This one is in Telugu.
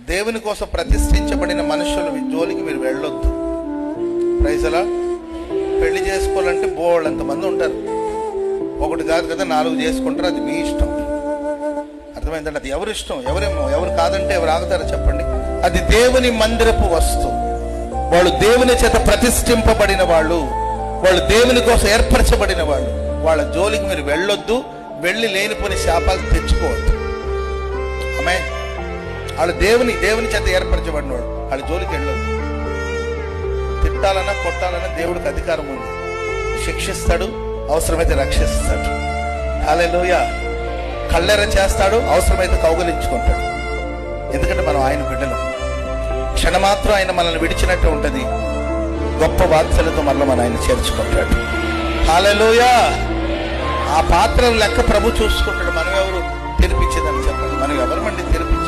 దేవుని కోసం ప్రతిష్ఠించబడిన మనుషుల జోలికి మీరు వెళ్ళొద్దు. ప్రైజ్ అలా. పెళ్లి చేసుకోవాలంటే బోళ్ళంతమంది ఉంటారు, ఒకటి కాదు కదా 4 చేసుకుంటారు, అది మీ ఇష్టం. అర్థమైందండి? అది ఎవరి ఇష్టం. ఎవరు కాదంటే ఎవరు ఆగుతారో చెప్పండి? అది దేవుని మందిరపు వస్తువు. వాళ్ళు దేవుని చేత ప్రతిష్ఠింపబడిన వాళ్ళు, వాళ్ళు దేవుని కోసం ఏర్పరచబడిన వాళ్ళు. వాళ్ళ జోలికి మీరు వెళ్ళొద్దు, వెళ్ళి లేనిపోని శాపాలు తెచ్చుకోవద్దు. ఆమె వాళ్ళు దేవుని చేత ఏర్పరచబడిన వాడు, వాళ్ళ జోలికి వెళ్ళొద్దు. తిట్టాలన్నా కొట్టాలన్నా దేవుడికి అధికారం ఉంది. శిక్షిస్తాడు, అవసరమైతే రక్షిస్తాడు. హల్లెలూయా. కళ్ళెర చేస్తాడు, అవసరమైతే కౌగలించుకుంటాడు. ఎందుకంటే మనం ఆయన బిడ్డలం. క్షణమాత్రం ఆయన మనల్ని విడిచినట్టు ఉంటుంది, గొప్ప వాత్సల్యతో మనల్ని మన ఆయన చేర్చుకుంటాడు. హల్లెలూయా. ఆ పాత్రల లెక్క ప్రభు చూసుకుంటాడు. మనం ఎవరు తెరిపించేదని చెప్పండి? మనం ఎవరమండి తెరిపించేది?